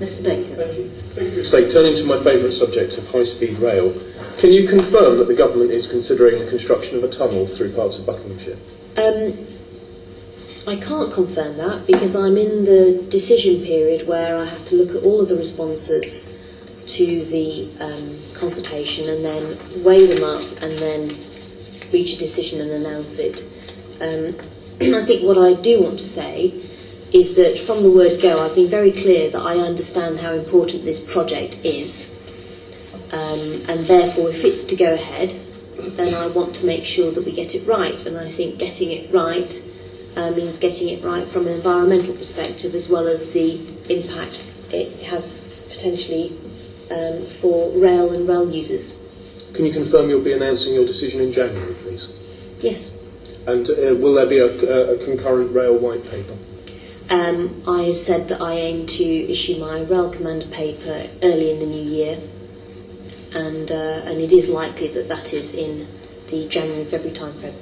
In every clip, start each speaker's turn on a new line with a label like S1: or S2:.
S1: Mr Baker.
S2: Thank you. State, turning to my favourite subject of high-speed rail, can you confirm that the government is considering the construction of a tunnel through parts of Buckinghamshire?
S3: I can't confirm that because I'm in the decision period where I have to look at all of the responses to the consultation and then weigh them up and then reach a decision and announce it. I think what I do want to say is that from the word go, I've been very clear that I understand how important this project is, and therefore if it's to go ahead, then I want to make sure that we get it right, and I think getting it right means getting it right from an environmental perspective as well as the impact it has potentially for rail and rail users.
S2: Can you confirm you'll be announcing your decision in January, please?
S3: Yes.
S2: And will there be a concurrent rail white paper?
S3: I have said that I aim to issue my rail commander paper early in the new year, and it is likely that that is in the January-February timeframe.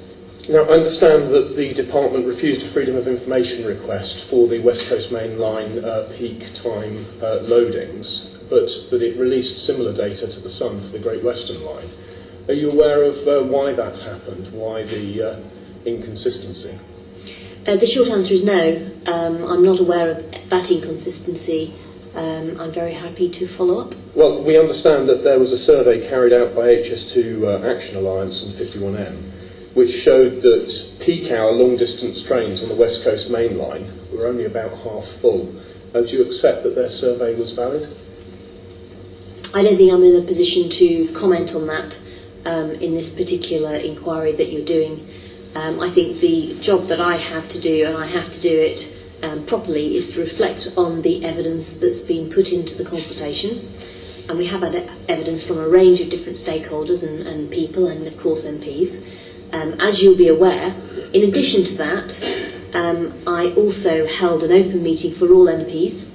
S2: Now, I understand that the department refused a freedom of information request for the West Coast Main Line peak time loadings, but that it released similar data to the Sun for the Great Western Line. Are you aware of why that happened? Why the inconsistency?
S3: The short answer is no. I'm not aware of that inconsistency. I'm very happy to follow up.
S2: Well, we understand that there was a survey carried out by HS2 Action Alliance and 51M, which showed that peak hour long-distance trains on the West Coast Main Line were only about half full. Do you accept that their survey was valid?
S3: I don't think I'm in a position to comment on that in this particular inquiry that you're doing. I think the job that I have to do, and I have to do it properly, is to reflect on the evidence that's been put into the consultation. And we have had evidence from a range of different stakeholders and people, and of course MPs. As you'll be aware, in addition to that, I also held an open meeting for all MPs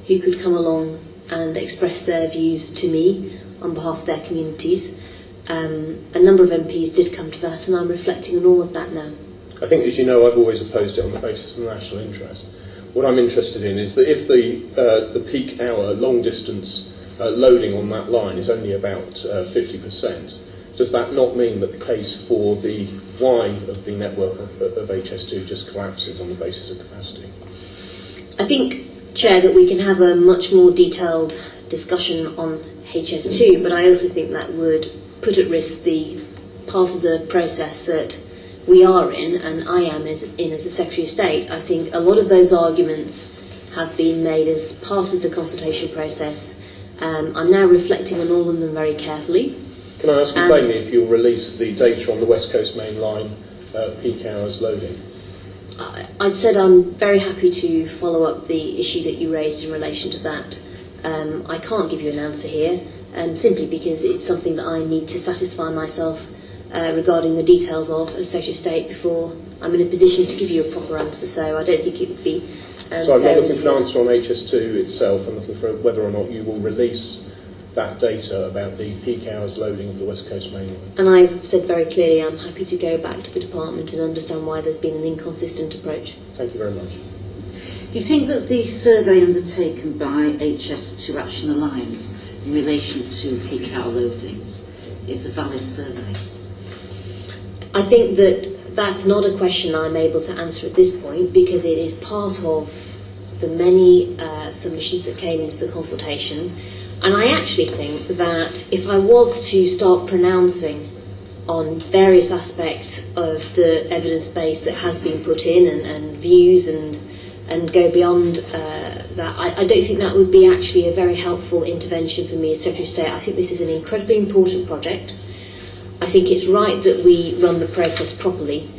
S3: who could come along and express their views to me on behalf of their communities. A number of MPs did come to that, and I'm reflecting on all of that now.
S2: I think, as you know, I've always opposed it on the basis of the national interest. What I'm interested in is that if the peak hour long-distance loading on that line is only about 50%, does that not mean that the case for the Y of the network of HS2 just collapses on the basis of capacity?
S3: I think, Chair, that we can have a much more detailed discussion on HS2, but I also think that would put at risk the part of the process that we are in, and I am as a Secretary of State. I think a lot of those arguments have been made as part of the consultation process. I'm now reflecting on all of them very carefully.
S2: Can I ask you plainly if you'll release the data on the West Coast Main Line peak hours loading?
S3: I've said I'm very happy to follow up the issue that you raised in relation to that. I can't give you an answer here, simply because it's something that I need to satisfy myself regarding the details of as Secretary of State before I'm in a position to give you a proper answer, so I don't think it would be
S2: So I'm not looking for an answer on HS2 itself, I'm looking for whether or not you will release that data about the peak hours loading of the West Coast Main Line.
S3: And I've said very clearly I'm happy to go back to the department and understand why there's been an inconsistent approach.
S2: Thank you very much.
S1: Do you think that the survey undertaken by HS2 Action Alliance in relation to peak hour loadings is a valid survey?
S3: I think that that's not a question I'm able to answer at this point because it is part of the many submissions that came into the consultation. And I actually think that if I was to start pronouncing on various aspects of the evidence base that has been put in and views and go beyond that, I don't think that would be actually a very helpful intervention for me as Secretary of State. I think this is an incredibly important project. I think it's right that we run the process properly,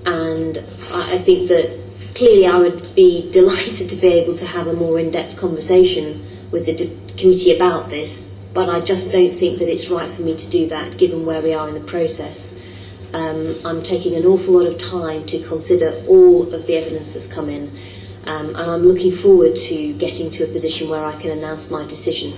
S3: and I think that clearly I would be delighted to be able to have a more in-depth conversation with the committee about this, but I just don't think that it's right for me to do that given where we are in the process. I'm taking an awful lot of time to consider all of the evidence that's come in, and I'm looking forward to getting to a position where I can announce my decision.